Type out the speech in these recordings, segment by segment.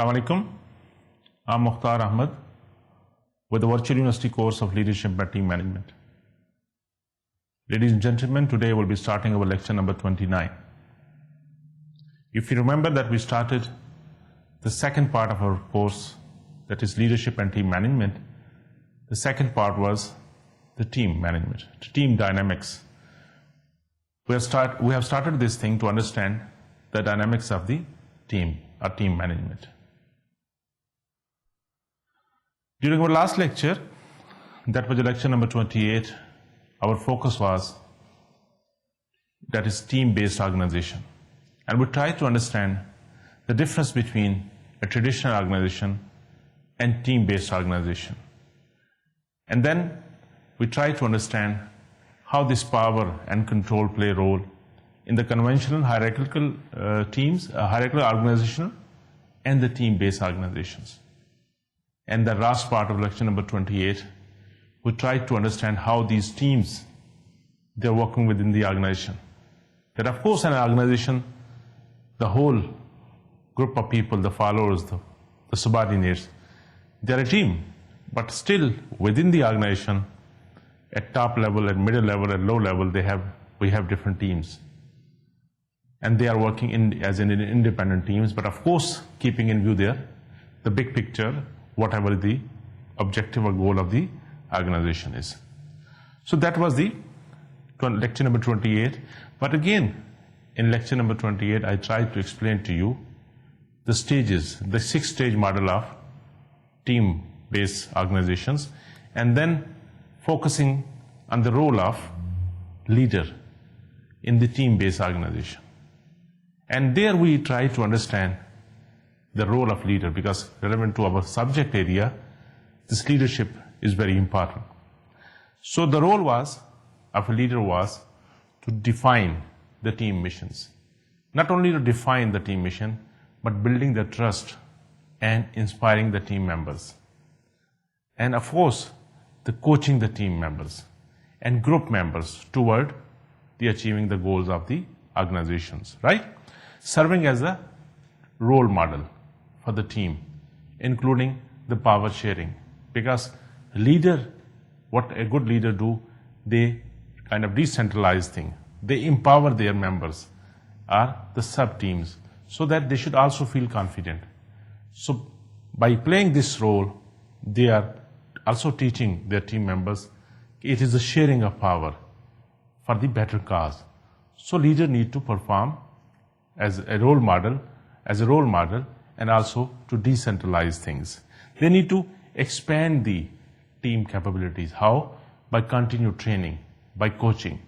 Assalamu alaikum. I'm Mukhtar Ahmed with the Virtual University course of Leadership and Team Management. Ladies and gentlemen, today we'll be starting our lecture number 29. If you remember that we started the second part of our course, that is Leadership and Team Management. The second part was the team management, the team dynamics. We have started this thing to understand the dynamics of the team or team management. During our last lecture, that was lecture number 28, our focus was, that is team-based organization. And we tried to understand the difference between a traditional organization and team-based organization. And then we tried to understand how this power and control play a role in the conventional hierarchical hierarchical organization and the team-based organizations. And the last part of lecture number 28, we tried to understand how these teams, they're working within the organization. That of course in an organization, the whole group of people, the followers, the subordinates, they're a team. But still within the organization, at top level, at middle level, at low level, we have different teams. And they are working as independent teams, but of course keeping in view the big picture, whatever the objective or goal of the organization is. So that was the lecture number 28. But again, in lecture number 28, I tried to explain to you the stages, the 6-stage model of team-based organizations, and then focusing on the role of leader in the team-based organization. And there we try to understand the role of leader, because relevant to our subject area, this leadership is very important. So the role of a leader was to define the team missions. Not only to define the team mission, but building the trust and inspiring the team members. And of course, the coaching the team members and group members toward the achieving the goals of the organizations, right? Serving as a role model for the team, including the power sharing. Because leader, what a good leader do, they kind of decentralize things. They empower their members or the sub-teams so that they should also feel confident. So by playing this role, they are also teaching their team members it is a sharing of power for the better cause. So leader need to perform as a role model, and also to decentralize things. They need to expand the team capabilities. How? By continued training, by coaching,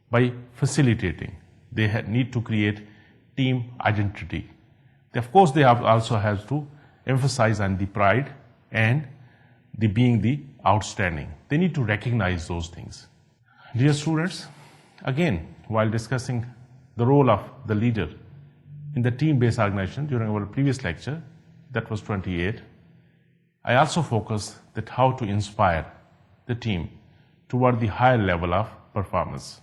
by facilitating. They need to create team identity. Of course, they also have to emphasize on the pride and the being the outstanding. They need to recognize those things. Dear students, again, while discussing the role of the leader in the team-based organization during our previous lecture, that was 28, I also focused that how to inspire the team toward the higher level of performance.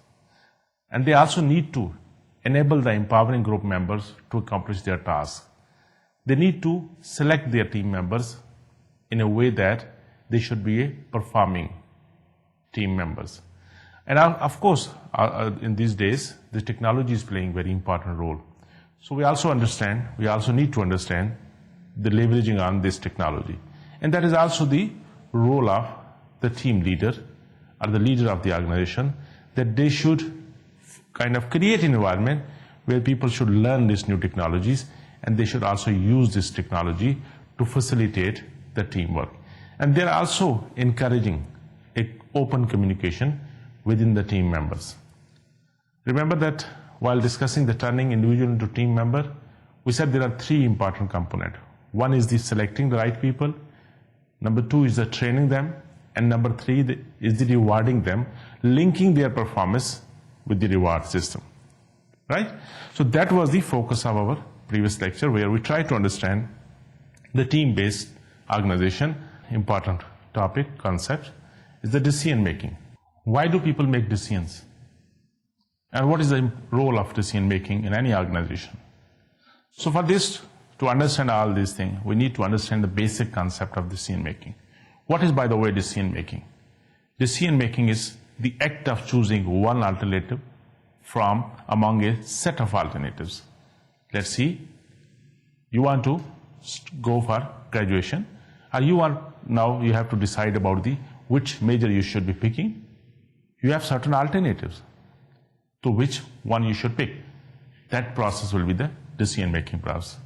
And they also need to enable the empowering group members to accomplish their tasks. They need to select their team members in a way that they should be a performing team members. And of course, in these days, the technology is playing a very important role. So we also need to understand the leveraging on this technology. And that is also the role of the team leader or the leader of the organization, that they should kind of create an environment where people should learn these new technologies, and they should also use this technology to facilitate the teamwork. And they're also encouraging open communication within the team members. Remember that while discussing the turning individual into team member, we said there are 3 important components. One is the selecting the right people, number 2 is the training them, and number 3 is the rewarding them, linking their performance with the reward system, right? So that was the focus of our previous lecture, where we tried to understand the team-based organization. Important topic, concept, is the decision making. Why do people make decisions? And what is the role of decision making in any organization? So for this, to understand all these things, we need to understand the basic concept of decision making. What is, by the way, decision making? Decision making is the act of choosing one alternative from among a set of alternatives. Let's see, you want to go for graduation, or you have to decide about which major you should be picking. You have certain alternatives to which one you should pick. That process will be the decision making process.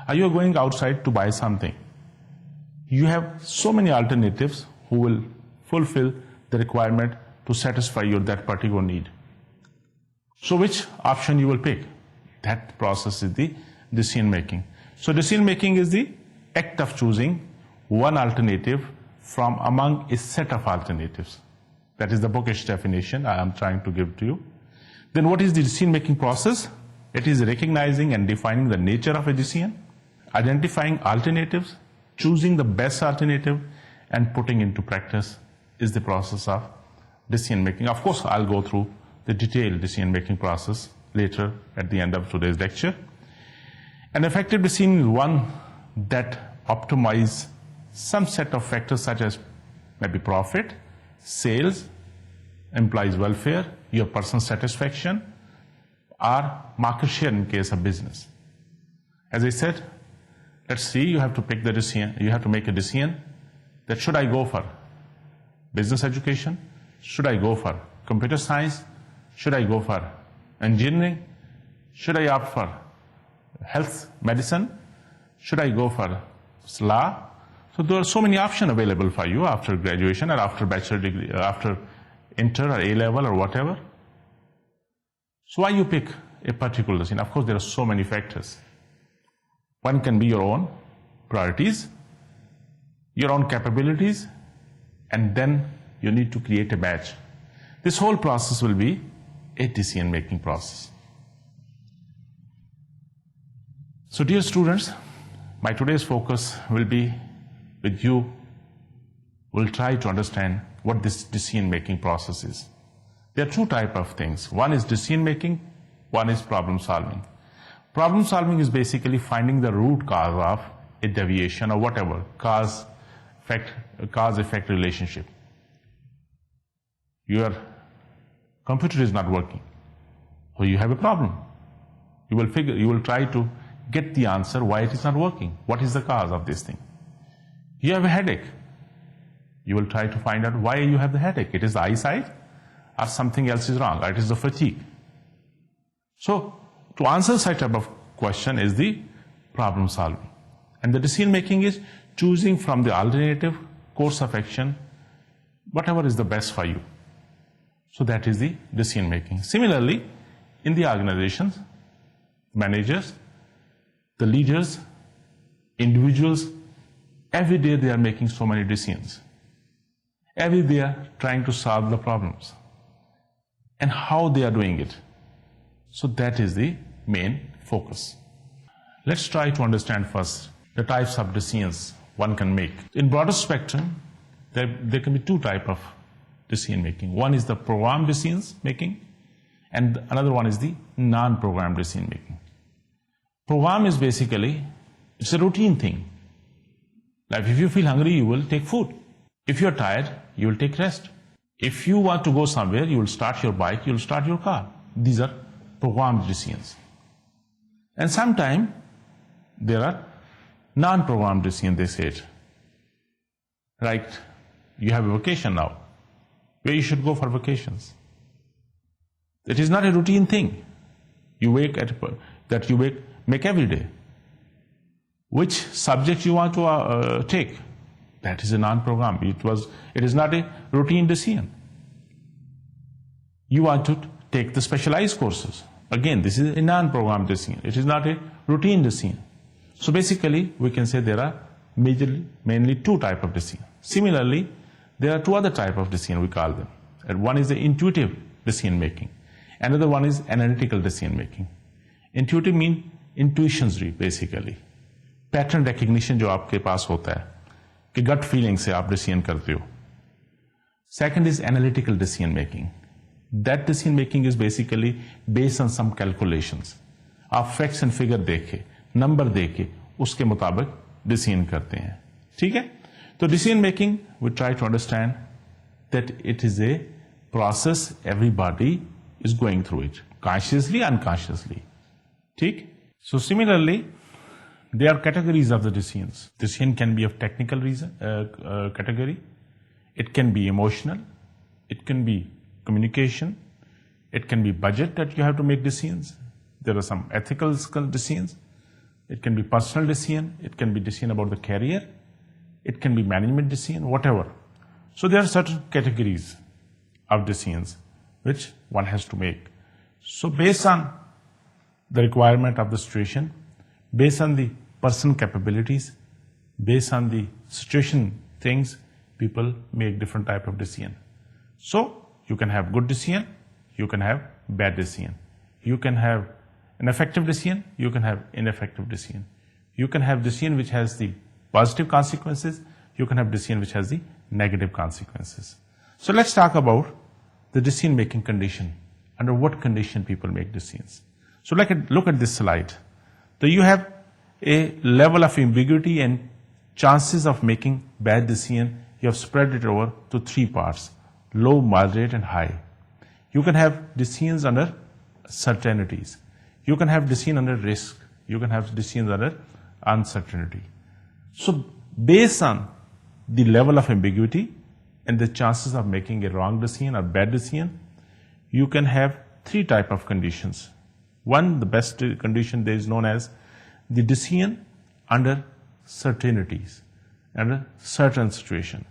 Are you going outside to buy something? You have so many alternatives who will fulfill the requirement to satisfy that particular need. So which option you will pick? That process is the decision making. So decision making is the act of choosing one alternative from among a set of alternatives. That is the bookish definition I am trying to give to you. Then what is the decision making process? It is recognizing and defining the nature of a decision, identifying alternatives, choosing the best alternative, and putting into practice is the process of decision making. Of course, I'll go through the detailed decision making process later at the end of today's lecture. An effective decision is one that optimizes some set of factors such as maybe profit, sales, employees' welfare, your personal satisfaction, or market share in case of business. As I said, let's see, you have to pick the decision, you have to make a decision that should I go for business education, should I go for computer science, should I go for engineering, should I opt for health medicine, should I go for law? So there are so many options available for you after graduation or after bachelor degree, after inter or A-level or whatever. So why you pick a particular decision? Of course, there are so many factors. One can be your own priorities, your own capabilities, and then you need to create a batch. This whole process will be a decision-making process. So dear students, my today's focus will be with you. We'll try to understand what this decision-making process is. There are two types of things. One is decision-making, one is problem-solving. Problem-solving is basically finding the root cause of a deviation or whatever, cause-effect relationship. Your computer is not working, so you have a problem. You will try to get the answer why it is not working. What is the cause of this thing? You have a headache. You will try to find out why you have the headache. It is the eyesight or something else is wrong, or it is the fatigue. So to answer such type of question is the problem solving. And the decision making is choosing from the alternative course of action whatever is the best for you. So that is the decision making. Similarly, in the organizations, managers, the leaders, individuals, every day they are making so many decisions. Every day they are trying to solve the problems. And how they are doing it. So that is the main focus. Let's try to understand first the types of decisions one can make. In broader spectrum, there can be two types of decision making. One is the programmed decisions making, and another one is the non-programmed decision making. Program is basically, it's a routine thing. Like if you feel hungry, you will take food. If you're tired, you will take rest. If you want to go somewhere, you will start your bike, you will start your car. These are programmed decisions. And sometimes there are non-programmed decisions, they say it. Like you have a vacation now, where you should go for vacations. It is not a routine thing. You make every day. Which subject you want to take? That is a non-program. It is not a routine decision. You want to take the specialized courses. Again, this is a non-program decision. It is not a routine decision. So basically, we can say there are mainly two types of decision. Similarly, there are two other types of decision, we call them. And one is the intuitive decision making. Another one is analytical decision making. Intuitive means intuitions basically. Pattern recognition जो आपके पास होता है कि gut feeling से आप decision करते हो. Second is analytical decision making. That decision making is basically based on some calculations. आप facts and figure देखे, number देखे, उसके मुताबिक डिसीजन करते हैं. ठीक है. तो decision making we try to understand that it is a process everybody is going through it, consciously, unconsciously. ठीक? So similarly, there are categories of the decisions. Decision can be of technical reason, category. It can be emotional. It can be communication. It can be budget that you have to make decisions. There are some ethical decisions. It can be personal decision. It can be decision about the career. It can be management decision, whatever. So there are certain categories of decisions which one has to make. So based on the requirement of the situation, based on the person capabilities, based on the situation things, people make different type of decision. So you can have good decision, you can have bad decision. You can have an effective decision, you can have ineffective decision. You can have decision which has the positive consequences, you can have decision which has the negative consequences. So let's talk about the decision making condition. Under what condition people make decisions. So look at this slide. So you have a level of ambiguity and chances of making bad decision. You have spread it over to 3 parts: low, moderate and high. You can have decisions under certainties. You can have decision under risk. You can have decisions under uncertainty. So based on the level of ambiguity and the chances of making a wrong decision or bad decision, you can have 3 type of conditions. One, the best condition there is known as the decision under certainties, under certain situation.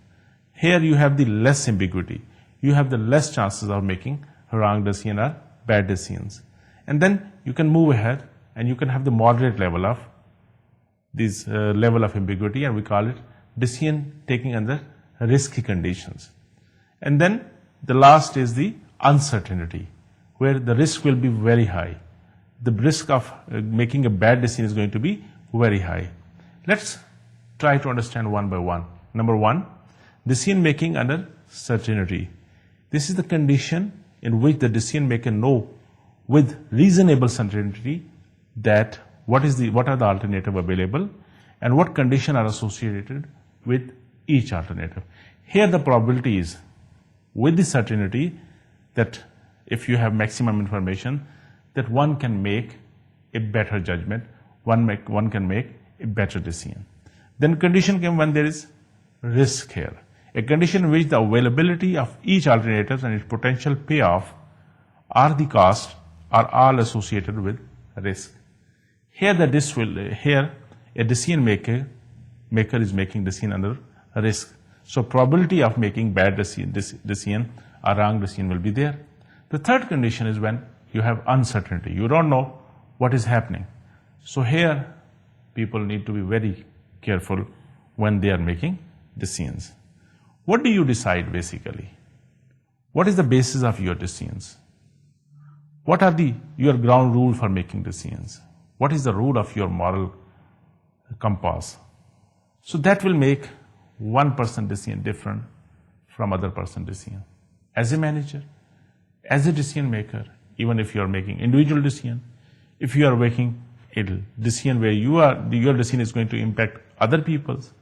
Here you have the less ambiguity. You have the less chances of making wrong decision or bad decisions. And then you can move ahead and you can have the moderate level of this level of ambiguity, and we call it decision taking under risky conditions. And then the last is the uncertainty, where the risk will be very high. The risk of making a bad decision is going to be very high. Let's try to understand one by one. Number one, decision making under certainty. This is the condition in which the decision maker know with reasonable certainty that what are the alternative available and what conditions are associated with each alternative. Here the probability is with the certainty that if you have maximum information, that one can make a better judgment, one can make a better decision. Then condition came when there is risk here. A condition in which the availability of each alternative and its potential payoff or the cost are all associated with risk. Here a decision maker is making decision under risk. So probability of making bad decision or wrong decision will be there. The third condition is when you have uncertainty. You don't know what is happening. So here people need to be very careful when they are making decisions. What do you decide basically? What is the basis of your decisions? What are your ground rule for making decisions? What is the rule of your moral compass? So that will make one person decision different from other person decision. As a manager, as a decision maker, even if you are making individual decision, if you are making a decision where your decision is going to impact other people's,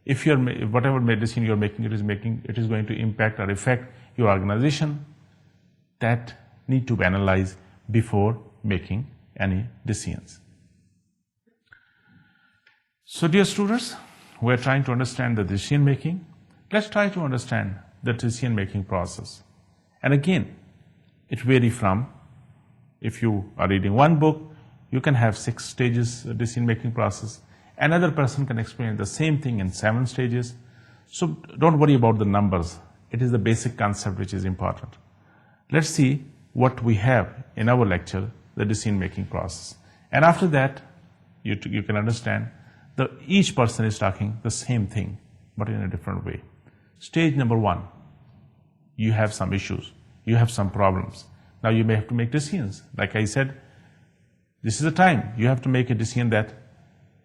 if whatever decision you are making, it is going to impact or affect your organization, that need to be analyzed before making any decisions. So dear students, we are trying to understand the decision making. Let's try to understand the decision making process. And again, it varies from, if you are reading one book, you can have 6 stages decision making process. Another person can explain the same thing in 7 stages. So don't worry about the numbers. It is the basic concept which is important. Let's see what we have in our lecture, the decision making process. And after that, you can understand that each person is talking the same thing, but in a different way. Stage number 1, you have some issues, you have some problems. Now you may have to make decisions. Like I said, this is the time you have to make a decision that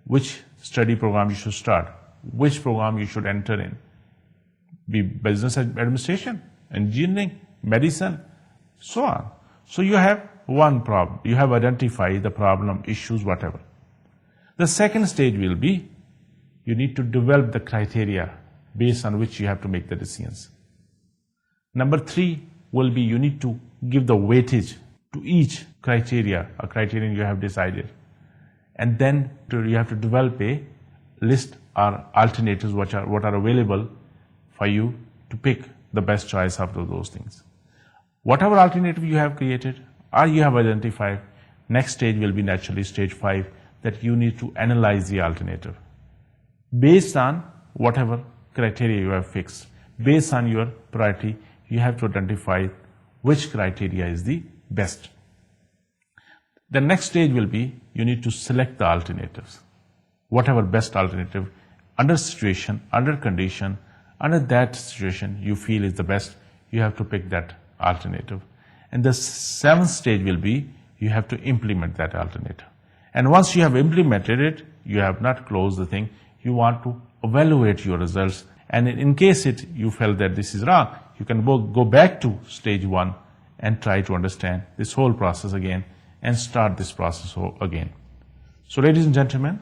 which study program you should start, which program you should enter in. Be business administration, engineering, medicine, so on. So you have one problem. You have identified the problem, issues, whatever. The second stage will be, you need to develop the criteria based on which you have to make the decisions. Number 3 will be, you need to give the weightage to each criteria, a criterion you have decided. And then you have to develop a list or alternatives what are available for you to pick the best choice after those things. Whatever alternative you have created or you have identified, next stage will be naturally stage 5, that you need to analyze the alternative. Based on whatever criteria you have fixed, based on your priority, you have to identify which criteria is the best. The next stage will be, you need to select the alternatives. Whatever best alternative, under situation, under condition, under that situation you feel is the best, you have to pick that alternative. And the 7th stage will be, you have to implement that alternative. And once you have implemented it, you have not closed the thing, you want to evaluate your results. And in case you felt that this is wrong, you can go back to stage 1 and try to understand this whole process again and start this process again. So ladies and gentlemen,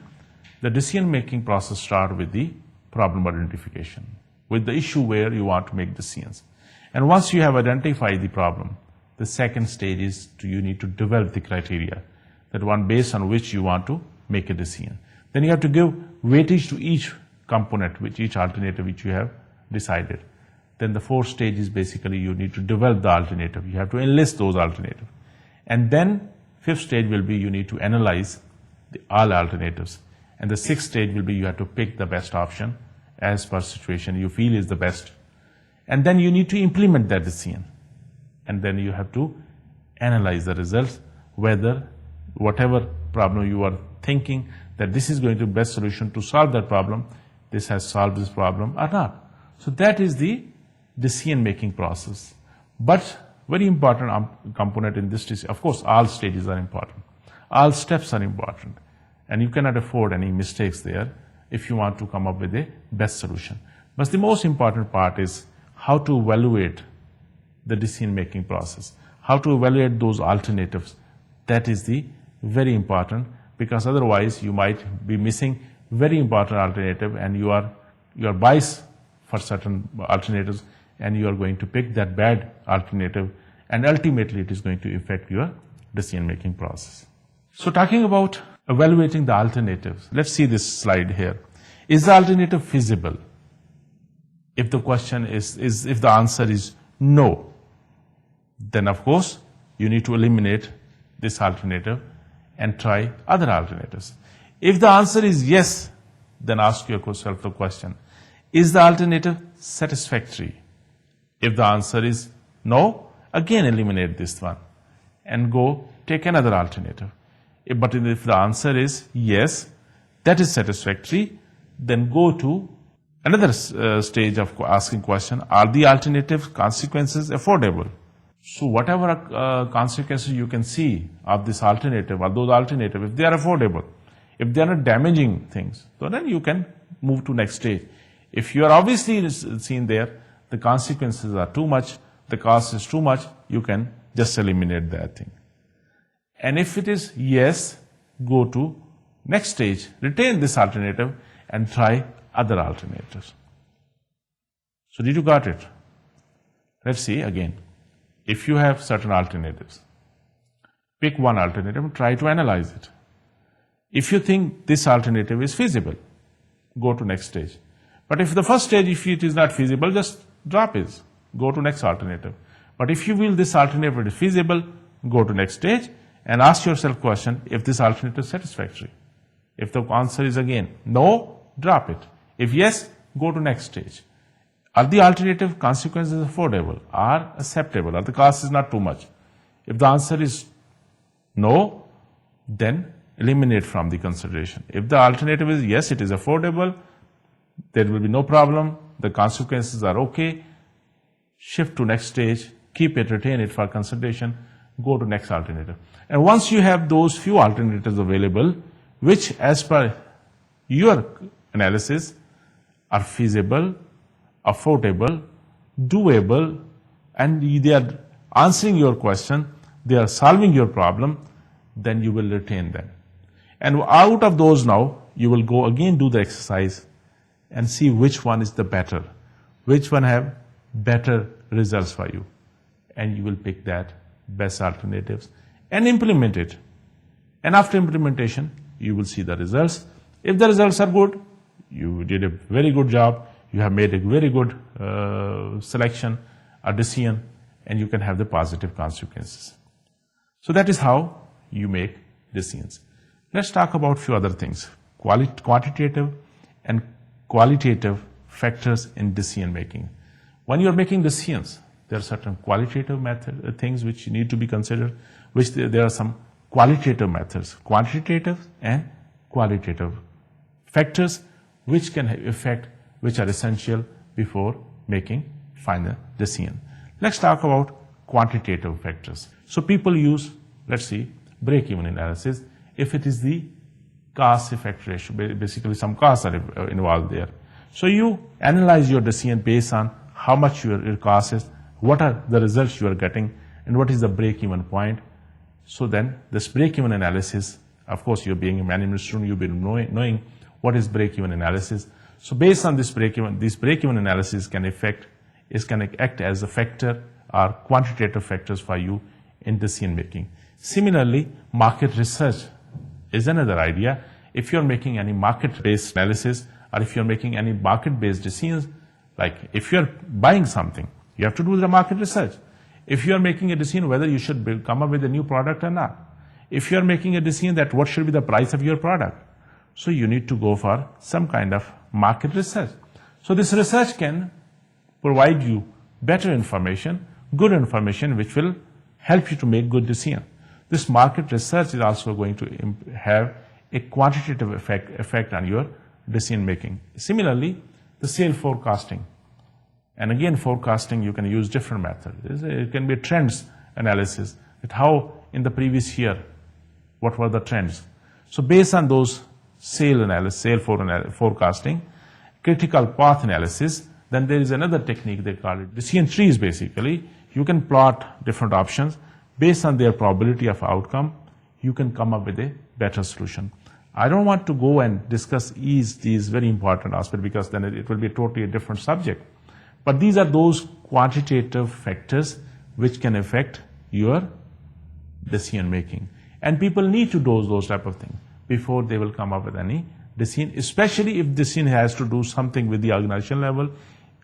the decision-making process starts with the problem identification, with the issue where you want to make decisions. And once you have identified the problem, the second stage is you need to develop the criteria, that one based on which you want to make a decision. Then you have to give weightage to each component, which each alternative which you have decided. Then the 4th stage is basically you need to develop the alternative. You have to enlist those alternatives. And then 5th stage will be, you need to analyze all alternatives. And the 6th stage will be, you have to pick the best option as per situation you feel is the best. And then you need to implement that decision. And then you have to analyze the results, whether whatever problem you are thinking that this is going to be the best solution to solve that problem, this has solved this problem or not. So that is the decision-making process. But very important component in this, of course, all stages are important. All steps are important. And you cannot afford any mistakes there if you want to come up with a best solution. But the most important part is how to evaluate the decision-making process, how to evaluate those alternatives. That is the very important, because otherwise you might be missing very important alternative and you are biased for certain alternatives and you are going to pick that bad alternative, and ultimately it is going to affect your decision-making process. So talking about evaluating the alternatives, let's see this slide here. Is the alternative feasible? If the question is if the answer is no, then of course you need to eliminate this alternative and try other alternatives. If the answer is yes, then ask yourself the question, is the alternative satisfactory? If the answer is no, again eliminate this one and go take another alternative. But if the answer is yes, that is satisfactory, then go to another stage of asking question, are the alternative consequences affordable? So whatever consequences you can see of this alternative or those alternatives, if they are affordable, if they are not damaging things, so then you can move to next stage. If you are obviously seen there, the consequences are too much, the cost is too much, you can just eliminate that thing. And if it is yes, go to next stage, retain this alternative and try other alternatives. So did you got it? Let's see again. If you have certain alternatives, pick one alternative and try to analyze it. If you think this alternative is feasible, go to next stage. But if the first stage, if it is not feasible, just drop it. Go to next alternative. But if you feel this alternative is feasible, go to next stage and ask yourself question, if this alternative is satisfactory. If the answer is again no, drop it. If yes, go to next stage. Are the alternative consequences affordable, are acceptable, or the cost is not too much? If the answer is no, then eliminate from the consideration. If the alternative is yes, it is affordable, there will be no problem, the consequences are okay, shift to next stage, keep it, retain it for consideration, go to next alternative. And once you have those few alternatives available, which as per your analysis are feasible, affordable, doable, and they are answering your question, they are solving your problem, then you will retain them. And out of those now, you will go again do the exercise and see which one is the better, which one have better results for you. And you will pick that best alternatives and implement it. And after implementation, you will see the results. If the results are good, you did a very good job, you have made a very good selection, a decision, and you can have the positive consequences. So that is how you make decisions. Let's talk about a few other things. Quantitative and qualitative factors in decision making. When you are making decisions, there are certain qualitative things which need to be considered, which there are some qualitative methods, quantitative and qualitative factors which can have effect, which are essential before making final decision. Let's talk about quantitative factors. So people use, let's see, break-even analysis. If it is the cost-effect ratio, basically some costs are involved there. So you analyze your decision based on how much your cost is, what are the results you are getting, and what is the break-even point. So then this break-even analysis, of course, you're being a management student, you've been knowing what is break-even analysis. So based on this break-even analysis can act as a factor or quantitative factors for you in decision making. Similarly, market research is another idea. If you're making any market-based analysis or if you're making any market-based decisions, like if you're buying something, you have to do the market research. If you're making a decision whether you should come up with a new product or not, if you're making a decision that what should be the price of your product, so you need to go for some kind of market research. So this research can provide you better information, good information, which will help you to make good decisions. This market research is also going to have a quantitative effect on your decision making. Similarly, the sales forecasting. And again, forecasting, you can use different methods. It can be a trends analysis, that how in the previous year, what were the trends. So based on those sale forecasting, critical path analysis, then there is another technique they call it decision trees basically. You can plot different options. Based on their probability of outcome, you can come up with a better solution. I don't want to go and discuss these very important aspects because then it will be totally a different subject. But these are those quantitative factors which can affect your decision making. And people need to do those type of things before they will come up with any decision, especially if decision has to do something with the organization level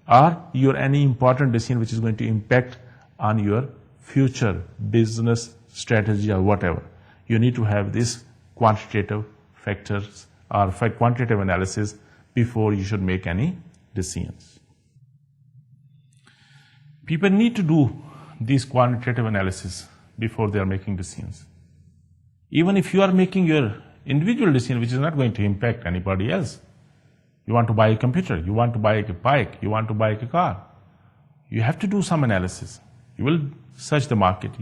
or your any important decision which is going to impact on your future business strategy or whatever. You need to have these quantitative factors or quantitative analysis before you should make any decisions. People need to do these quantitative analysis before they are making decisions. Even if you are making your individual decision which is not going to impact anybody else. You want to buy a computer, you want to buy a bike, you want to buy a car. You have to do some analysis. You will search the market.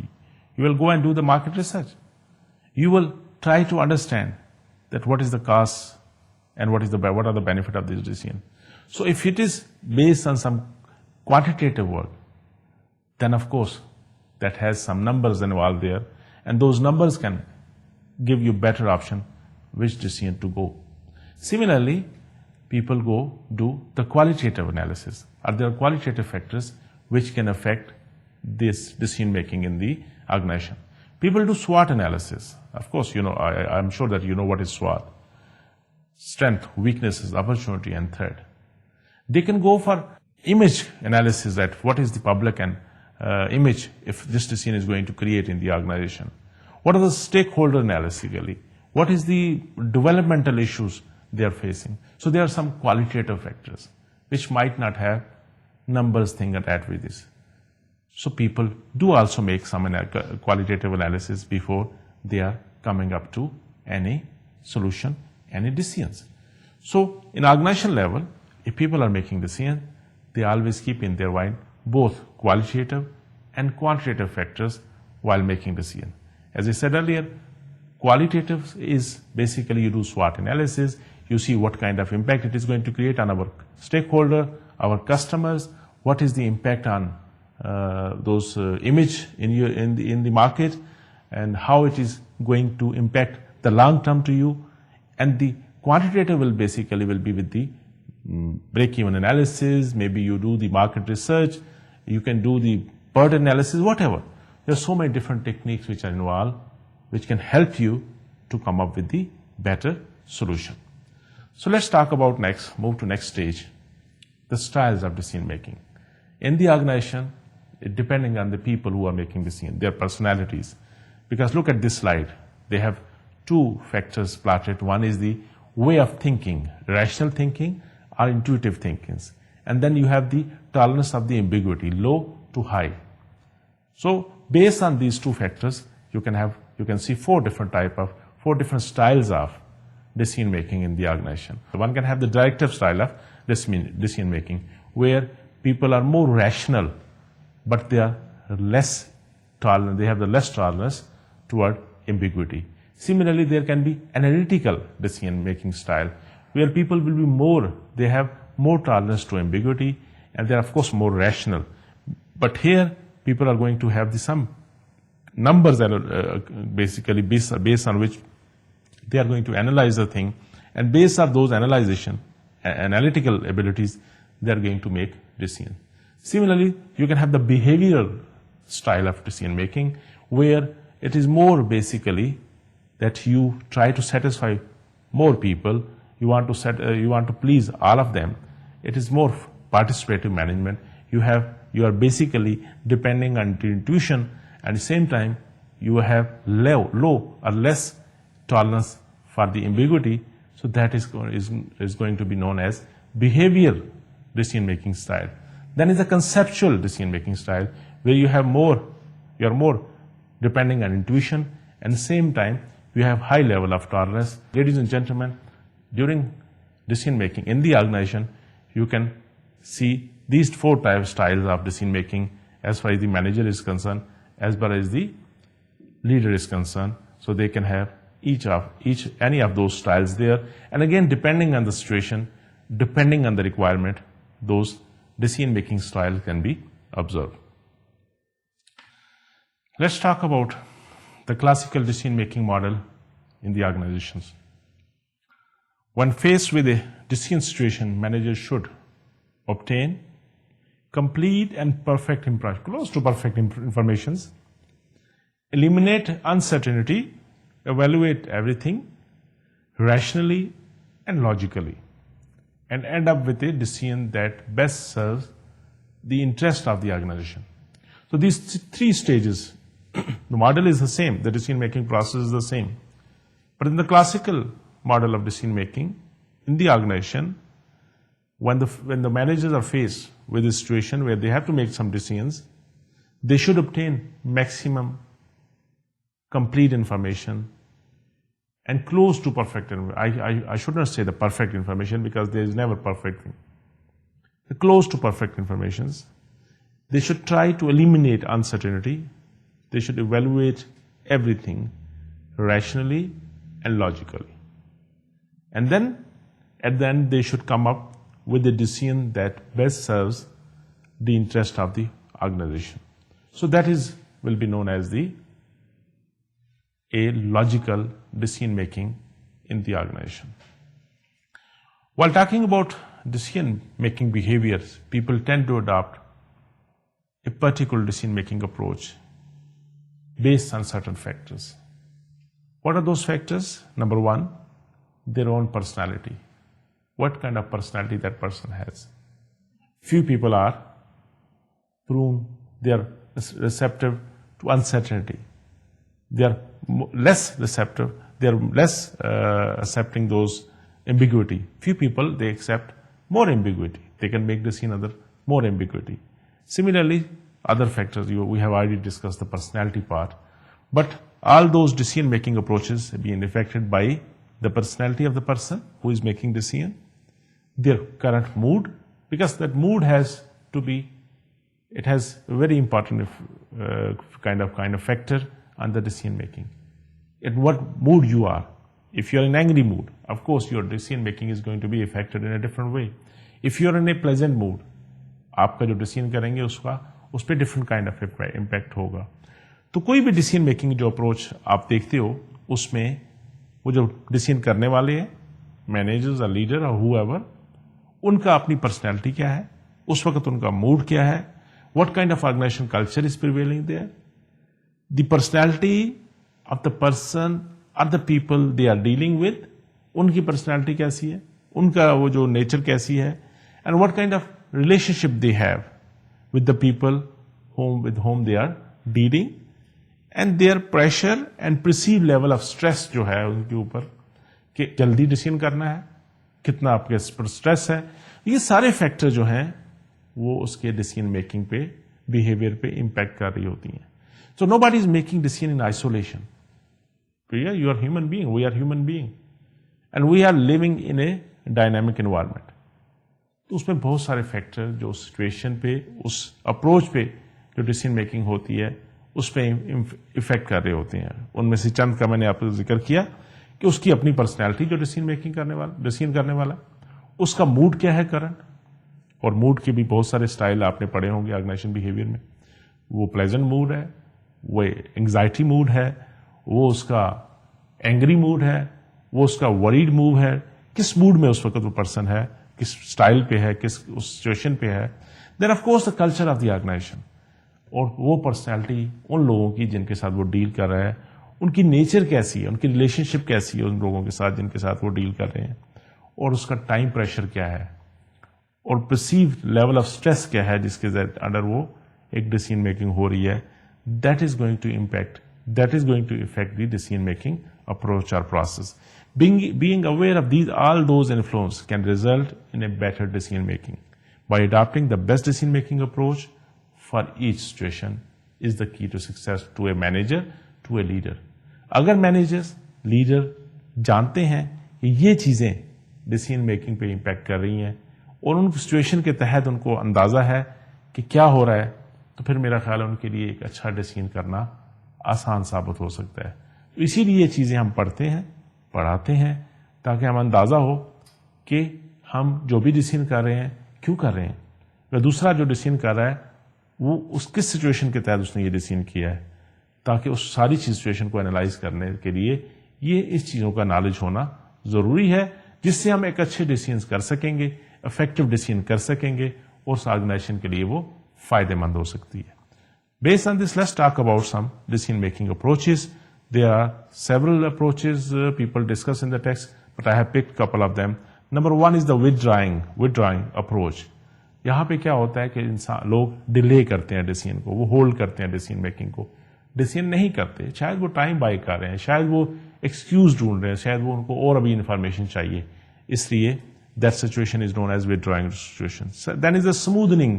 You will go and do the market research. You will try to understand that what is the cost and what are the benefits of this decision. So if it is based on some quantitative work, then of course that has some numbers involved there, and those numbers can give you better option which decision to go. Similarly, people go do the qualitative analysis. Are there qualitative factors which can affect this decision making in the organization? People do SWOT analysis. Of course, I'm sure that you know what is SWOT. Strength, weaknesses, opportunity, and threat. They can go for image analysis, that what is the public and image if this decision is going to create in the organization. What are the stakeholder analysis really? What is the developmental issues they are facing? So there are some qualitative factors which might not have numbers thing attached with this. So people do also make some qualitative analysis before they are coming up to any solution, any decisions. So in organization level, if people are making decisions, they always keep in their mind both qualitative and quantitative factors while making decisions. As I said earlier, qualitative is basically you do SWOT analysis, you see what kind of impact it is going to create on our stakeholder, our customers, what is the impact on those image in the market, and how it is going to impact the long term to you, and the quantitative will basically will be with the break-even analysis. Maybe you do the market research, you can do the PERT analysis, whatever. There are so many different techniques which are involved, which can help you to come up with the better solution. So let's talk about move to next stage, the styles of decision making. In the organization, depending on the people who are making decisions, their personalities. Because look at this slide, they have two factors plotted. One is the way of thinking, rational thinking or intuitive thinkings. And then you have the tolerance of the ambiguity, low to high. So based on these two factors, you can see four different styles of decision making in the organization. One can have the directive style of decision making, where people are more rational, but they are less tolerant. They have the less tolerance toward ambiguity. Similarly, there can be analytical decision making style, where people will be they have more tolerance to ambiguity, and they are of course more rational. But here, people are going to have some numbers that are basically based on which they are going to analyze the thing, and based on those analytical abilities, they are going to make decisions. Similarly, you can have the behavioral style of decision making, where it is more basically that you try to satisfy more people, you want to please all of them. It is more participative management. You are basically depending on intuition, and at the same time you have low or less tolerance for the ambiguity. So that is going to be known as behavioral decision making style. Then is a conceptual decision making style, where you are more depending on intuition, and at the same time you have high level of tolerance. Ladies and gentlemen, during decision making in the organization, you can see these four styles of decision making as far as the manager is concerned, as far as the leader is concerned. So they can have any of those styles there. And again, depending on the situation, depending on the requirement, those decision making styles can be observed. Let's talk about the classical decision making model in the organizations. When faced with a decision situation, managers should obtain complete and perfect close to perfect informations, eliminate uncertainty, evaluate everything rationally and logically, and end up with a decision that best serves the interest of the organization. So these three stages, the model is the same, the decision making process is the same. But in the classical model of decision making in the organization, when the managers are faced with a situation where they have to make some decisions, they should obtain maximum complete information and close to perfect. I should not say the perfect information, because there is never perfect thing. The close to perfect informations. They should try to eliminate uncertainty. They should evaluate everything rationally and logically. And then at the end, they should come up with a decision that best serves the interest of the organization. So that will be known as a logical decision making in the organization. While talking about decision making behaviors, people tend to adopt a particular decision making approach based on certain factors. What are those factors? Number one, their own personality. What kind of personality that person has. Few people are prone, they are receptive to uncertainty. They are less receptive, they are less accepting those ambiguity. Few people, they accept more ambiguity. They can make decision under more ambiguity. Similarly, other factors, we have already discussed the personality part, but all those decision making approaches have been affected by the personality of the person who is making decision, their current mood, because that mood has a very important kind of factor on the decision making. In what mood you are. If you are in angry mood, of course your decision making is going to be affected in a different way. If you are in a pleasant mood, आपका जो decision करेंगे उस पर different kind of impact होगा. तो कोई भी decision making जो अप्रोच आप देखते हो, उसमें وہ جو ڈیسیژن کرنے والے ہیں, مینیجرز اور لیڈر اور ہو ایور, ان کا اپنی پرسنالٹی کیا ہے, اس وقت ان کا موڈ کیا ہے, what kind of organization culture is prevailing there, the personality of the person or the people they are dealing with, ان کی پرسنالٹی کیسی ہے, ان کا وہ جو نیچر کیسی ہے, and what kind of relationship they have with the people with whom they are dealing, and their pressure and perceived level of stress جو ہے ان کے اوپر, کہ جلدی ڈیسیژن کرنا ہے, کتنا آپ کے پر اسٹریس ہے. یہ سارے فیکٹر جو ہیں وہ اس کے ڈیسیژن میکنگ پہ, بہیویئر پہ امپیکٹ کر رہی ہوتی ہیں. So nobody is making decision in isolation. You are human being, we are human being, and we are living in a dynamic environment. تو اس میں بہت سارے فیکٹر جو اس سچویشن پہ, اس اپروچ پہ جو ڈیسیژن میکنگ ہوتی ہے اس پہ افیکٹ کر رہے ہوتے ہیں. ان میں سے چند کا میں نے آپ کو ذکر کیا کہ اس کی اپنی پرسنالٹی جو ڈیسیژن میکنگ ڈیسیژن کرنے والا, اس کا موڈ کیا ہے کرنٹ, اور موڈ کے بھی بہت سارے اسٹائل آپ نے پڑھے ہوں گے آرگنائزیشن بہیویئر میں. وہ پلیزنٹ موڈ ہے, وہ اینگزائٹی موڈ ہے, وہ اس کا اینگری موڈ ہے, وہ اس کا وریڈ موڈ ہے, کس موڈ میں اس وقت وہ پرسن ہے, کس اسٹائل پہ ہے, کس سچویشن پہ ہے. Then of course the culture of the organisation, اور وہ پرسنالٹی ان لوگوں کی جن کے ساتھ وہ ڈیل کر رہا ہے, ان کی نیچر کیسی ہے, ان کی ریلیشن شپ کیسی ہے ان لوگوں کے ساتھ جن کے ساتھ وہ ڈیل کر رہے ہیں, اور اس کا ٹائم پریشر کیا ہے, اور پرسیوڈ لیول آف اسٹریس کیا ہے جس کے انڈر وہ ایک ڈیسیژن میکنگ ہو رہی ہے. That is going to impact, that is going to affect the decision making approach اور process. Being aware of all those influences can result in a better decision making. By adopting the best decision making approach for each situation is the key to success to a manager, to a leader. اگر managers, leader جانتے ہیں کہ یہ چیزیں decision making پہ impact کر رہی ہیں, اور ان سچویشن کے تحت ان کو اندازہ ہے کہ کیا ہو رہا ہے, تو پھر میرا خیال ہے ان کے لیے ایک اچھا ڈیسیژن کرنا آسان ثابت ہو سکتا ہے. تو اسی لیے یہ چیزیں ہم پڑھتے ہیں, پڑھاتے ہیں, تاکہ ہم اندازہ ہو کہ ہم جو بھی ڈیسیژن کر رہے ہیں کیوں کر رہے ہیں, یا دوسرا جو ڈیسیژن کر رہا ہے وہ اس کس سچویشن کے تحت اس نے یہ ڈیسیژن کیا ہے, تاکہ اس ساری سچویشن کو انالائز کرنے کے لیے یہ اس چیزوں کا نالج ہونا ضروری ہے, جس سے ہم ایک اچھے ڈیسیژن کر سکیں گے, افیکٹو ڈیسیژن کر سکیں گے, اور اس آرگنائزیشن کے لیے وہ فائدے مند ہو سکتی ہے. Based on this, let's talk about some decision making approaches. There are several approaches people discuss in the text, but I have picked a couple of them. Number one is the withdrawing approach. یہاں پہ کیا ہوتا ہے کہ لوگ delay کرتے ہیں decision کو, وہ ہولڈ کرتے ہیں ڈیسیژن میکنگ کو, ڈیسیژن نہیں کرتے. شاید وہ ٹائم بائی کر رہے ہیں, شاید وہ ایکسکیوز ڈھونڈ رہے ہیں, شاید وہ ان کو اور ابھی انفارمیشن چاہیے, اس لیے that situation is known as withdrawing situation. So then is the smoothing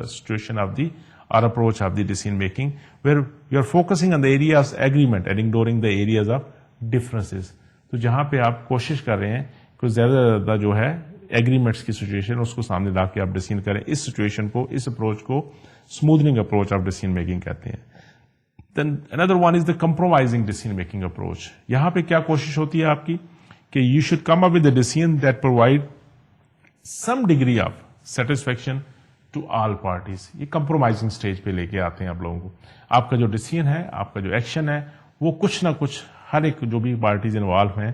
situation of the or approach of the decision making, where you are focusing on the areas of agreement and ignoring the areas of differences. تو جہاں پہ آپ کوشش کر رہے ہیں کہ زیادہ زیادہ جو ہے ایگریمنٹس کی سچویشن اس کو سامنے لا کے آپ ڈیسیژن کریں, اس سچویشن کو, اس اپروچ کو smoothing approach of decision making کہتے ہیں. Then another one is the compromising decision making approach. یہاں پہ کیا کوشش ہوتی ہے آپ کی کہ you should come up with a decision that provide some degree of satisfaction to all parties. یہ compromising stage پہ لے کے آتے ہیں آپ لوگوں کو. آپ کا جو decision ہے, آپ کا جو ایکشن ہے, وہ کچھ نہ کچھ ہر ایک جو بھی پارٹیز انوالو ہیں,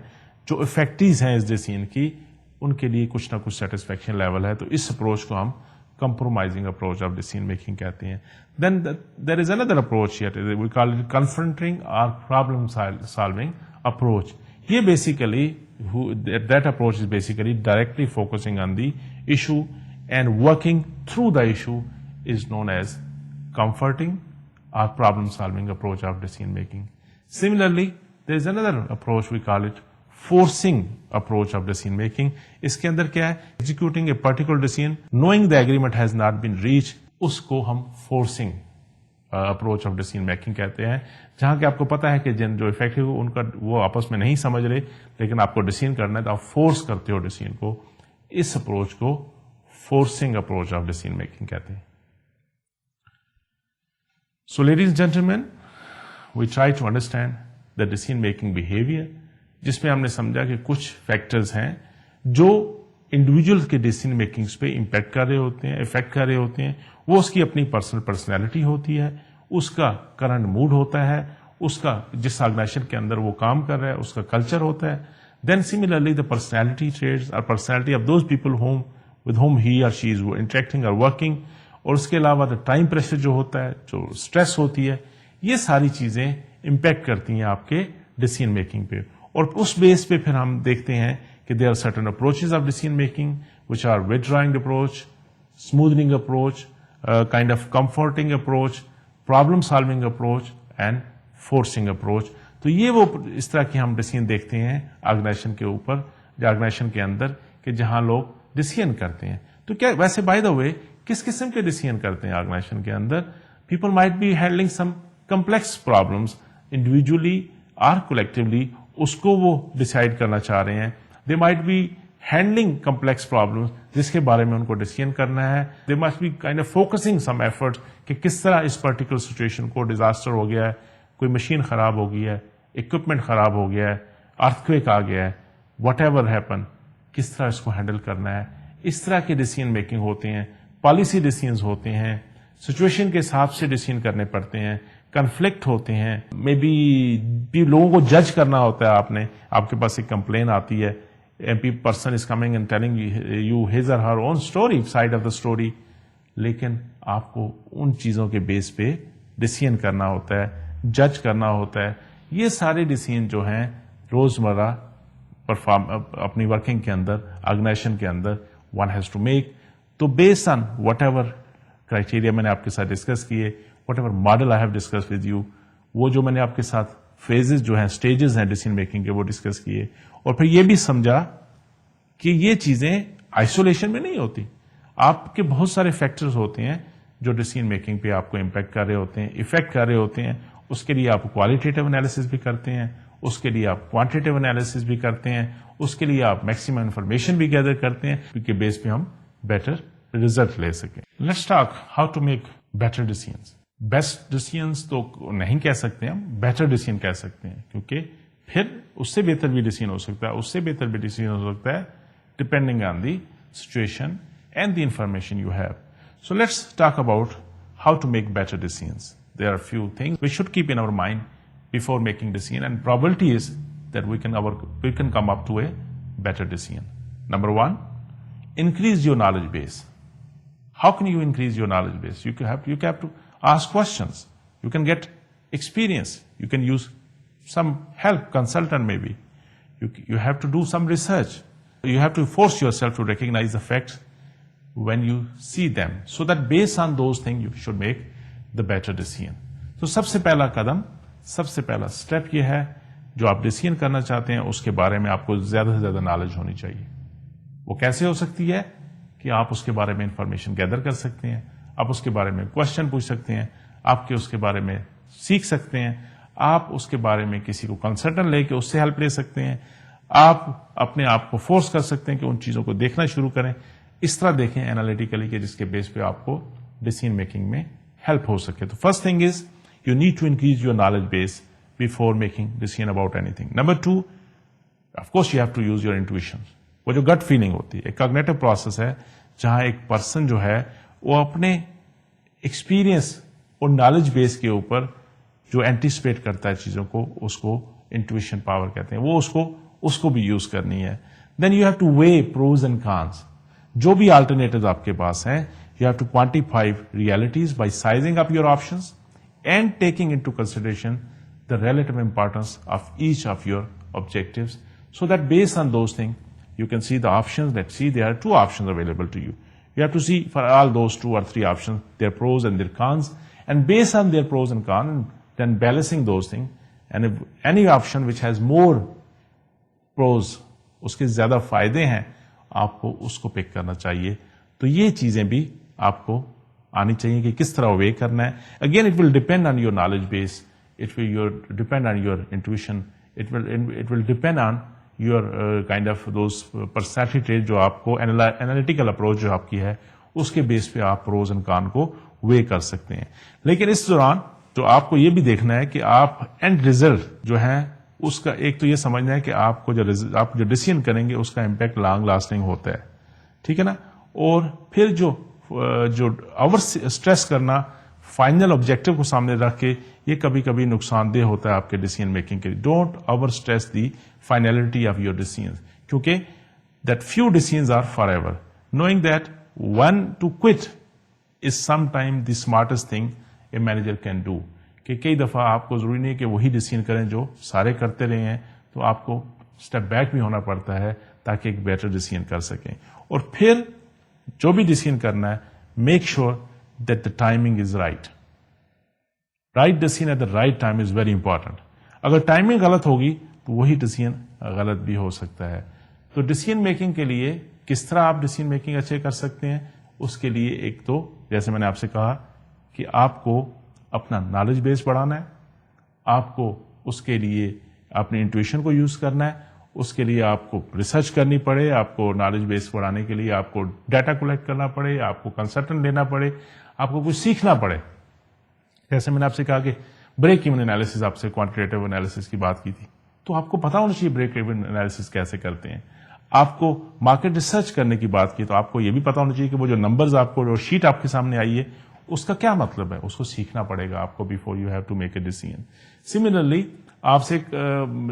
جو افیکٹیز ہیں اس ڈیسیژن کی, ان کے لیے کچھ نہ کچھ سیٹسفیکشن لیول ہے. تو اس اپروچ کو ہم compromising approach of decision making کہتے ہیں. Then there is another approach here, we call it confronting or problem solving approach. یہ basically that approach is basically directly focusing on the issue and working through the issue is known as comforting or problem solving approach of decision making. Similarly, there is another approach, we call it forcing approach of decision making. اس کے اندر کیا ہے, executing a particular decision knowing the agreement has not been reached, اس کو ہم forcing approach of decision making کہتے ہیں, جہاں کہ آپ کو پتا ہے کہ جن جو افیکٹو ان کا وہ آپس میں نہیں سمجھ رہے, لیکن آپ کو ڈیسیژن کرنا ہے تو آپ فورس کرتے ہو ڈیسیژن کو. اس اپروچ کو forcing approach of decision making کہتے ہیں. So ladies and gentlemen, we try to understand the decision making behaviour, جس میں ہم نے سمجھا کہ کچھ فیکٹرز ہیں جو انڈیویجل کے ڈیسیژن میکنگز پہ امپیکٹ کر رہے ہوتے ہیں, افیکٹ کر رہے ہوتے ہیں. وہ اس کی اپنی پرسنل پرسنالٹی ہوتی ہے, اس کا کرنٹ موڈ ہوتا ہے, اس کا جس آرگنائزیشن کے اندر وہ کام کر رہا ہے اس کا کلچر ہوتا ہے. Then similarly the personality traits اور personality of those people with whom he اور شی از انٹریکٹنگ اور ورکنگ, اور اس کے علاوہ ٹائم پریشر جو ہوتا ہے, جو اسٹریس ہوتی ہے, یہ ساری چیزیں امپیکٹ کرتی ہیں آپ کے ڈیسیژن میکنگ پہ. اور اس بیس پہ پھر ہم دیکھتے ہیں کہ there are certain approaches of decision making which are withdrawing approach, smoothing approach, kind of comforting approach, problem solving approach and forcing approach. تو یہ وہ اس طرح کی ہم ڈیسیژن دیکھتے ہیں آرگنائزیشن کے اوپر, آرگنائزیشن کے اندر, کہ جہاں لوگ ڈیسیژن کرتے ہیں. تو کیا ویسے بائی دا وے کس قسم کے ڈیسیژن کرتے ہیں آرگنائزیشن کے اندر؟ People might be handling some complex problems individually اور کولیکٹیولی, اس کو وہ ڈیسائیڈ کرنا چاہ رہے ہیں. They might be handling complex problems جس کے بارے میں ان کو ڈیسیژن کرنا ہے. They must be kind of focusing some effort کہ کس طرح اس پرٹیکولر سچویشن کو, ڈیزاسٹر ہو گیا ہے, کوئی مشین خراب ہو گئی ہے, اکوپمنٹ خراب ہو گیا ہے, ارتھکویک آ گیا ہے, واٹ ایور ہیپن, کس طرح اس کو ہینڈل کرنا ہے. اس طرح کے ڈیسیژن میکنگ ہوتے ہیں, پالیسی ڈیسیژنز ہوتے ہیں, سچویشن کے حساب سے ڈیسیژن کرنے پڑتے ہیں, کنفلکٹ ہوتے ہیں, مے بی لوگوں کو جج کرنا ہوتا ہے. آپ کے پاس ایک کمپلین آتی ہے, person is coming and telling you his or Hare own story, side of the story, لیکن آپ کو ان چیزوں کے بیس پہ ڈیسیژن کرنا ہوتا ہے, جج کرنا ہوتا ہے. یہ سارے ڈیسیژن جو ہیں روزمرہ اپنی ورکنگ کے اندر, آرگنائزیشن کے اندر ون ہیز ٹو میک. تو based on what ever criteria میں نے آپ کے ساتھ ڈسکس کیے, what ever model I have discuss with you, وہ جو میں نے آپ کے ساتھ فیزز جو ہیں, اسٹیجز ہیں ڈیسیژن میکنگ کے, وہ ڈسکس کیے. اور پھر یہ بھی سمجھا کہ یہ چیزیں آئسولیشن میں نہیں ہوتی. آپ کے بہت سارے فیکٹرز ہوتے ہیں جو ڈیسیژن میکنگ پہ آپ کو امپیکٹ کر رہے ہوتے ہیں, افیکٹ کر رہے ہوتے ہیں. اس کے لیے آپ کوالٹیٹیو انالیسس بھی کرتے ہیں, اس کے لیے آپ کوانٹیٹیو انالیسس بھی کرتے ہیں, اس کے لیے آپ میکسیمم انفارمیشن بھی گیدر کرتے ہیں, کیونکہ بیس پہ ہم بیٹر ریزلٹ لے سکیں. Let's talk how to make better decisions. Best decisions تو نہیں کہہ سکتے ہم, بیٹر ڈیسیژن کہہ سکتے ہیں, کیونکہ پھر اس سے بہتر بھی ڈیسیژن ہو سکتا ہے, اس سے بہتر بھی ڈیسیژن ہو سکتا ہے, depending on the situation and the information you have. So let's talk about how to make better decisions. There are a few things we should keep in our mind before making decision, and probability is that we can come up to a better decision. Number one, increase your knowledge base. How can you increase your knowledge base? You have to ask questions. You can get experience. You can use some help, consultant maybe. You have to do some research. You have to force yourself to recognize the facts when you see them, so that based on those things you should make the better decision. تو سب سے پہلا قدم, سب سے پہلا step یہ ہے, جو آپ ڈیسیژن کرنا چاہتے ہیں اس کے بارے میں آپ کو زیادہ سے زیادہ نالج ہونی چاہیے. وہ کیسے ہو سکتی ہے کہ آپ اس کے بارے میں انفارمیشن گیدر کر سکتے ہیں, آپ اس کے بارے میں کوشچن پوچھ سکتے ہیں, آپ کے اس کے بارے میں سیکھ سکتے ہیں, آپ اس کے بارے میں کسی کو کنسلٹنٹ لے کے اس سے ہیلپ لے سکتے ہیں, آپ اپنے آپ کو فورس کر سکتے ہیں کہ ان چیزوں کو دیکھنا شروع کریں. اس طرح دیکھیں انالیٹیکلی کہ جس کے بیس پہ آپ کو ڈیسیژن میکنگ میں ہیلپ ہو سکے. تو first thing is you need to increase your knowledge base before making decision about anything. Number two, of course you have to use your intuition. وہ جو گٹ فیلنگ ہوتی ہے, ایک cognitive process ہے جہاں ایک پرسن جو ہے وہ اپنے ایکسپیرئنس اور نالج بیس کے اوپر جو اینٹیسپیٹ کرتا ہے چیزوں کو, اس کو انٹویشن پاور کہتے ہیں, وہ اس کو بھی یوز کرنی ہے. Then you have to weigh pros and cons. جو بھی آلٹرنیٹیو آپ کے پاس ہیں, you have to quantify realities by sizing up your options and taking into consideration the relative importance of each of your objectives, so that based on those things you can see the options. Let's see, there are two options available to you. You have to see for all those 2 or 3 options their pros and their cons, and based on their pros and cons, then balancing those things, and if any option which has more pros, اس کے زیادہ فائدے ہیں, آپ کو اس کو پک کرنا چاہیے. تو یہ چیزیں بھی آپ کو آنی چاہیے کہ کس طرح وے کرنا ہے. Again it will depend on your knowledge base, it will depend on your intuition, it will depend on your kind of those personality traits جو آپ کو analytical approach جو آپ کی ہے, اس کے بیس پہ آپ pros and cons کو وے کر سکتے ہیں. لیکن اس دوران تو آپ کو یہ بھی دیکھنا ہے کہ آپ اینڈ ریزلٹ جو ہے اس کا ایک تو یہ سمجھنا ہے کہ آپ جو ڈیسیژن کریں گے اس کا امپیکٹ لانگ لاسٹنگ ہوتا ہے, ٹھیک ہے نا. اور پھر جو اوور اسٹریس کرنا, فائنل آبجیکٹو کو سامنے رکھ کے یہ کبھی کبھی نقصان دہ ہوتا ہے آپ کے ڈیسیژن میکنگ کے لیے. Don't overstress the finality of your decision, کیونکہ that few decisions are forever. Knowing that when to quit is sometime the smartest thing a manager can do. کہ کئی دفعہ آپ کو ضروری نہیں کہ وہی ڈیسیژن کریں جو سارے کرتے رہے ہیں, تو آپ کو اسٹیپ بیک بھی ہونا پڑتا ہے تاکہ ایک بیٹر ڈیسیژن کر سکیں. اور پھر جو بھی ڈیسیژن کرنا ہے, make sure that the timing is right. Right decision at the right time is very important. اگر ٹائمنگ غلط ہوگی تو وہی ڈیسیژن غلط بھی ہو سکتا ہے. تو ڈیسیژن میکنگ کے لیے کس طرح آپ ڈیسیژن میکنگ اچھے کر سکتے ہیں, اس کے لیے ایک تو جیسے میں نے آپ سے کہا کہ آپ کو اپنا نالج بیس بڑھانا ہے, آپ کو اس کے لیے اپنی انٹویشن کو یوز کرنا ہے, اس کے لیے آپ کو ریسرچ کرنی پڑے, آپ کو نالج بیس بڑھانے کے لیے آپ کو ڈیٹا کلیکٹ کرنا پڑے, آپ کو کنسلٹنٹ لینا پڑے, آپ کو کچھ سیکھنا پڑے. جیسے میں نے آپ سے کہا کہ بریک ایون انالیسس, آپ سے کوانٹیٹیو انالیسس کی بات کی تھی, تو آپ کو پتا ہونا چاہیے بریک ایون انالیسس کیسے کرتے ہیں. آپ کو مارکیٹ ریسرچ کرنے کی بات کی تو آپ کو یہ بھی پتا ہونا چاہیے کہ وہ جو نمبرز آپ کو, جو شیٹ آپ کے سامنے آئی ہے, اس کا کیا مطلب ہے, اس کو سیکھنا پڑے گا آپ کو before you have to make a decision. Similarly آپ سے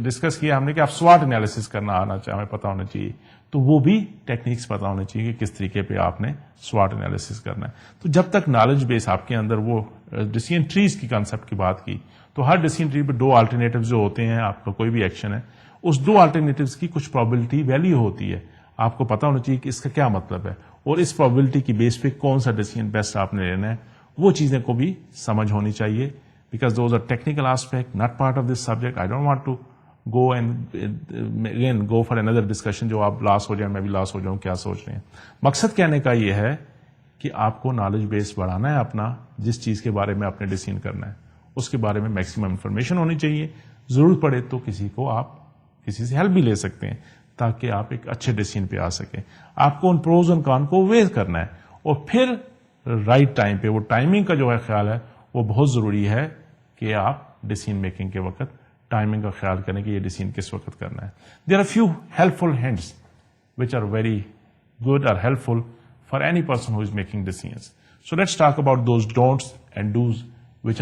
ڈسکس کیا ہم نے کہ آپ سوٹ انالیسس کرنا آنا چاہیے, ہمیں پتا ہونا چاہیے, تو وہ بھی ٹیکنیکس پتا ہونا چاہیے کہ کس طریقے پہ آپ نے سوٹ انالیسس کرنا ہے. تو جب تک نالج بیس آپ کے اندر, وہ ڈیسیژن ٹریز کی کانسیپٹ کی بات کی, تو ہر ڈیسیژن ٹری پہ دو الٹرنیٹیوز جو ہوتے ہیں, آپ کا کوئی بھی ایکشن ہے, اس دو الٹرنیٹیوز کی کچھ پروبیبلٹی ویلیو ہوتی ہے. آپ کو پتا ہونا چاہیے کہ اس کا کیا مطلب ہے, اور اس پروبیبلٹی کی بیس پہ کون سا ڈیسیژن بیسٹ آپ نے لینا ہے, وہ چیزیں کو بھی سمجھ ہونی چاہیے. Because those are technical aspect, not part of this subject. I don't want to go and again go for اندر ڈسکشن جو آپ لاس ہو جائیں, میں بھی لاس ہو جاؤں کیا سوچ رہے ہیں. مقصد کہنے کا یہ ہے کہ آپ کو نالج بیس بڑھانا ہے اپنا, جس چیز کے بارے میں آپ نے ڈیسیژن کرنا ہے اس کے بارے میں میکسیمم انفارمیشن ہونی چاہیے. ضرورت پڑے تو کسی کو آپ کسی سے ہیلپ بھی لے سکتے ہیں تاکہ آپ ایک اچھے ڈیسیژن پہ آ سکیں. آپ کو ان پروز اینڈ کان کو ویز کرنا ہے, اور پھر رائٹ ٹائم پہ, وہ ٹائمنگ کا جو ہے خیال ہے وہ بہت ضروری ہے کہ آپ ڈیسیژن میکنگ کے وقت ٹائمنگ کا خیال کریں کہ یہ ڈیسیژن کس وقت کرنا ہے. There are few helpful hands which are very good or helpful for any person who is making decisions. So let's talk about those don'ts and do's which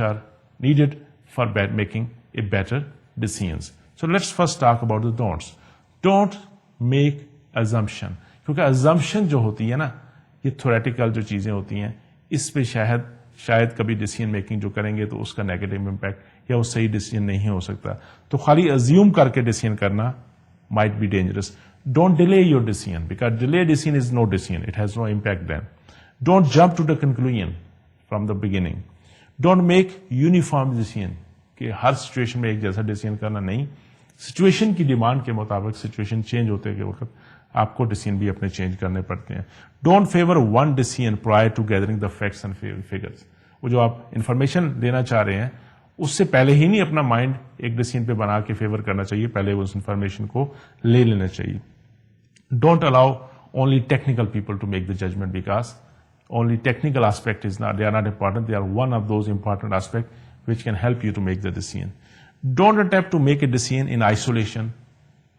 are needed for making a better decisions. So let's first talk about the don'ts. Don't make assumption. کیونکہ assumption جو ہوتی ہے نا, یہ theoretical جو چیزیں ہوتی ہیں, اس پہ شاید کبھی ڈیسیژن میکنگ جو کریں گے تو اس کا نیگیٹو امپیکٹ یا وہ صحیح ڈیسیژن نہیں ہو سکتا. تو خالی ازیوم کر کے ڈیسیژن کرنا might be dangerous. Don't delay your decision, because delayed decision is no decision. It has no impact then. Don't jump to the conclusion from the beginning. Don't make uniform decision کہ ہر situation میں ایک جیسا decision کرنا نہیں. Situation کی demand کے مطابق situation change ہوتے کے وقت آپ کو ڈیسیژن بھی اپنے چینج کرنے پڑتے ہیں. Don't favour one decision prior to gathering the facts and figures. وہ جو آپ انفارمیشن لینا چاہ رہے ہیں اس سے پہلے ہی نہیں اپنا مائنڈ ایک ڈیسیژن پہ بنا کے فیور کرنا چاہیے, پہلے اس انفارمیشن کو لے لینا چاہیے. Don't allow only technical people to make the judgment, because only technical aspect is not, they are not important, they are one of those important aspects which can help you to make the decision. Don't attempt to make a decision in isolation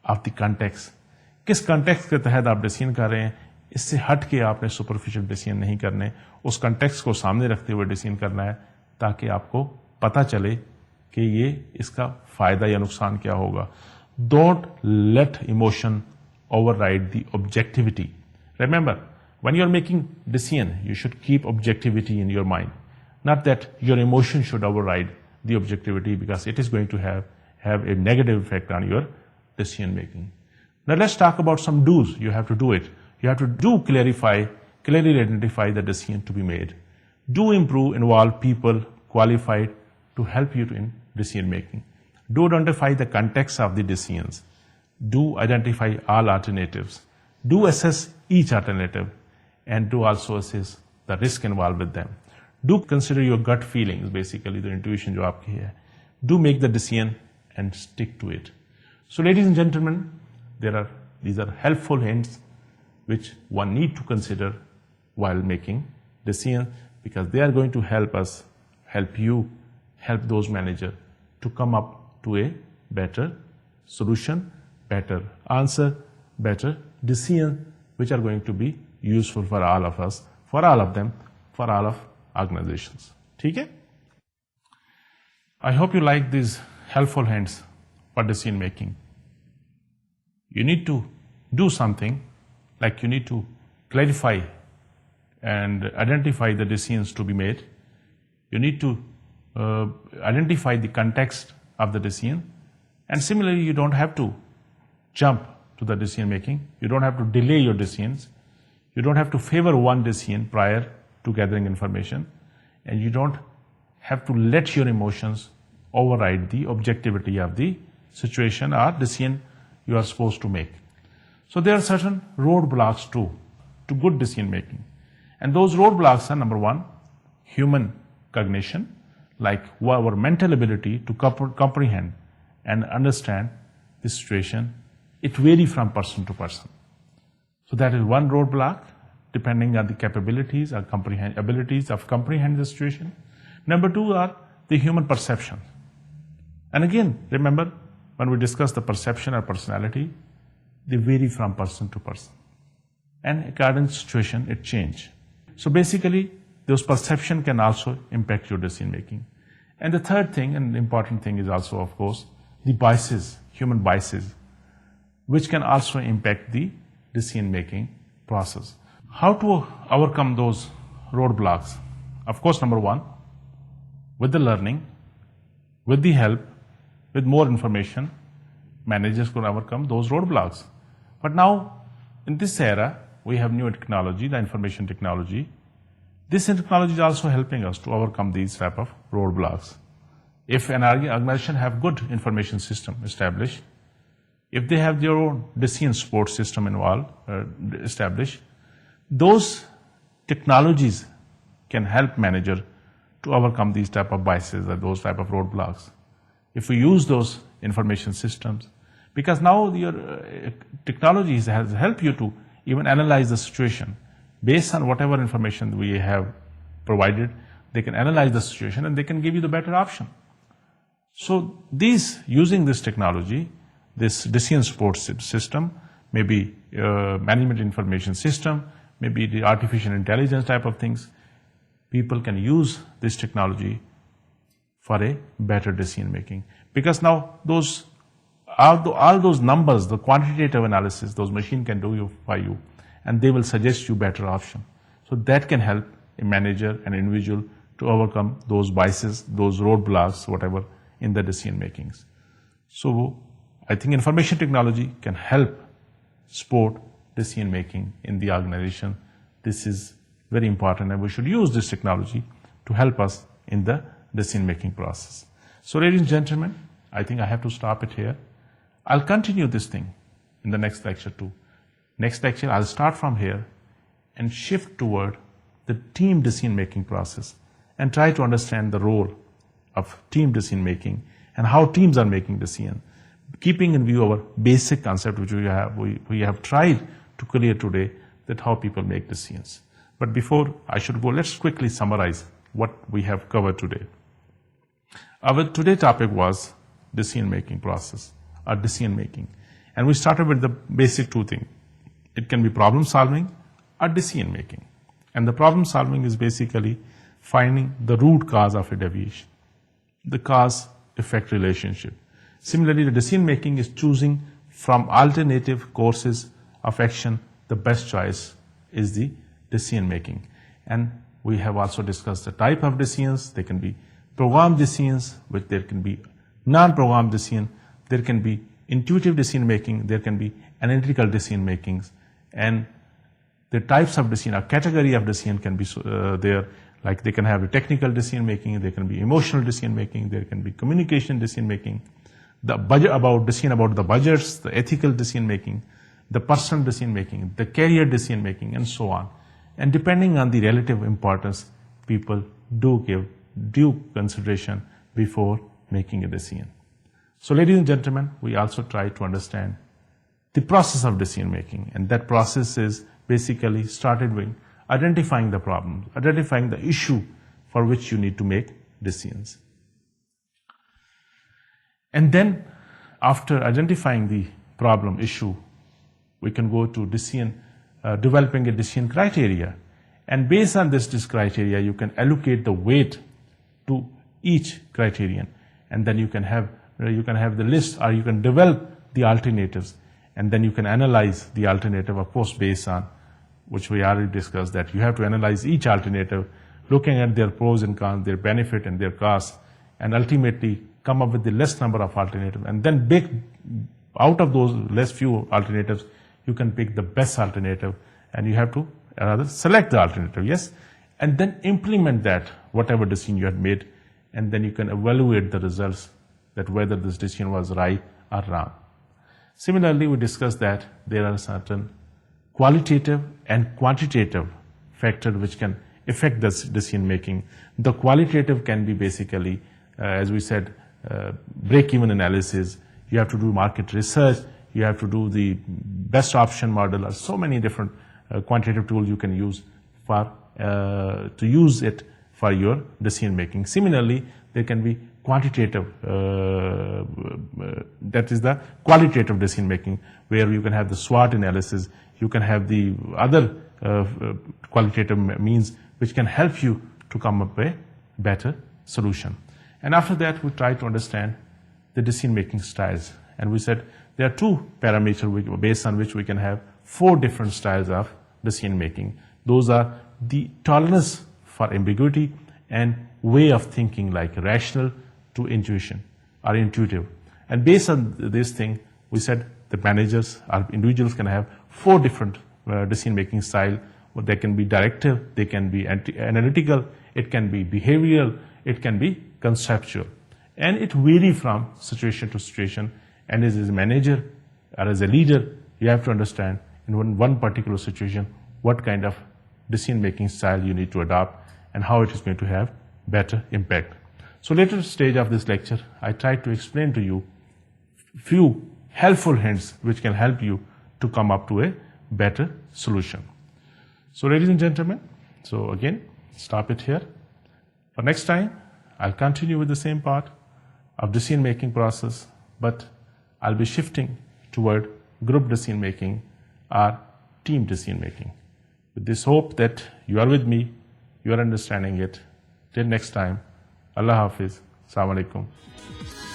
of the context. کس context کے تحت آپ decision کر رہے ہیں, اس سے ہٹ کے آپ نے سپرفیشل ڈیسیژن نہیں کرنے, اس کنٹیکس کو سامنے رکھتے ہوئے ڈیسیژن کرنا ہے تاکہ آپ کو پتا چلے کہ یہ اس کا فائدہ یا نقصان کیا ہوگا. Don't let emotion override the objectivity. Remember, when you are making decision, you should keep objectivity in your mind. Not that your emotion should override the objectivity, because it is going to have a negative effect on your decision making. Now let's talk about some do's. You have to do it. You have to clearly identify the decision to be made. Do involve people qualified to help you in decision making. Do identify the context of the decisions. Do identify all alternatives. Do assess each alternative, and do also assess the risk involved with them. Do consider your gut feelings, basically the intuition jo aapki hai. Do make the decision and stick to it. So ladies and gentlemen, these are helpful hints which one need to consider while making decisions, because they are going to help you, help those managers to come up to a better solution, better answer, better decision, which are going to be useful for all of us, for all of them, for all of organizations. Okay? I hope you like these helpful hints for decision making. You need to do something, like you need to clarify and identify the decisions to be made. You need to identify the context of the decision. And similarly, you don't have to jump to the decision making. You don't have to delay your decisions. You don't have to favor one decision prior to gathering information. And you don't have to let your emotions override the objectivity of the situation or decision you are supposed to make. So there are certain roadblocks too to good decision making. And those roadblocks are, number one, human cognition, like our mental ability to comprehend and understand the situation. It varies from person to person. So that is one roadblock, depending on the capabilities or abilities of comprehend the situation. Number two are the human perception. And again, remember, when we discuss the perception or personality, they vary from person to person. And according to situation, it changes. So basically, those perception can also impact your decision making. And the third thing, and important thing, is also, of course, the biases, human biases, which can also impact the decision making process. How to overcome those roadblocks? Of course, number one, with the learning, with the help, with more information, managers could overcome those roadblocks. But now, in this era, we have new technology, the information technology. This technology is also helping us to overcome these type of roadblocks. If an organization have good information system established, if they have their own decision support system established, those technologies can help manager to overcome these type of biases or those type of roadblocks. If we use those information systems, because now your technology has helped you to even analyze the situation. Based on whatever information we have provided, they can analyze the situation and they can give you the better option. So using this technology, this decision support system, maybe management information system, maybe the artificial intelligence type of things, people can use this technology for a better decision making. Because now all those numbers, the quantitative analysis, those machine can do for you, and they will suggest you better option. So that can help a manager, an individual, to overcome those biases, those roadblocks, whatever, in the decision makings. So I think information technology can help support decision making in the organization. This is very important, and we should use this technology to help us in the decision making process. So ladies and gentlemen, I think I have to stop it here. I'll continue this thing in the next lecture too. Next lecture, I'll start from here and shift toward the team decision-making process and try to understand the role of team decision-making and how teams are making decisions, keeping in view our basic concept which we have tried to clear today, that how people make decisions. But before I should go, let's quickly summarize what we have covered today. Our today's topic was decision-making process or decision-making. And we started with the basic two things. It can be problem solving or decision making. And the problem solving is basically finding the root cause of a deviation, the cause-effect relationship. Similarly, the decision making is choosing from alternative courses of action. The best choice is the decision making. And we have also discussed the type of decisions. They can be programmed decisions, which there can be non-programmed decision. There can be intuitive decision making. There can be analytical decision makings. And the types of decision, a category of decision can be there, like they can have the technical decision making, there can be emotional decision making, there can be communication decision making, decision about the budgets, the ethical decision making, the personal decision making, the career decision making, and so on. And depending on the relative importance, people do give due consideration before making a decision. So ladies and gentlemen, we also try to understand the process of decision making, and that process is basically started with identifying the problem, identifying the issue for which you need to make decisions. And then after identifying the problem issue, we can go to decision, developing a decision criteria. And based on this criteria, you can allocate the weight to each criterion, and then you can have the list, or you can develop the alternatives, and then you can analyze the alternative, of course, based on which we already discussed, that you have to analyze each alternative, looking at their pros and cons, their benefit and their costs, and ultimately come up with the less number of alternatives. And then out of those less few alternatives, you can pick the best alternative, and you have to rather select the alternative, yes? And then implement that, whatever decision you had made, and then you can evaluate the results, that whether this decision was right or wrong. Similarly, we discussed that there are certain qualitative and quantitative factors which can affect this decision making. The qualitative can be basically, as we said, break-even analysis. You have to do market research. You have to do the best option model. There are so many different quantitative tools you can use to use it for your decision making. Similarly, there can be quantitative, that is the qualitative decision making, where you can have the SWOT analysis, you can have the other qualitative means which can help you to come up with a better solution. And after that, we try to understand the decision making styles. And we said there are two parameters based on which we can have 4 different styles of decision making. Those are the tolerance for ambiguity and way of thinking, like rational to intuition or intuitive. And based on this thing, we said the managers or individuals can have 4 different decision-making style. They can be directive, they can be analytical, it can be behavioral, it can be conceptual. And it varies from situation to situation. And as a manager or as a leader, you have to understand in one particular situation what kind of decision-making style you need to adopt and how it is going to have better impact. So later stage of this lecture, I try to explain to you few helpful hints which can help you to come up to a better solution. So ladies and gentlemen, so again, stop it here. For next time, I'll continue with the same part of decision-making process, but I'll be shifting toward group decision-making or team decision-making. With this hope that you are with me, you are understanding it. Till next time, Allah Hafiz. Assalamu alaikum.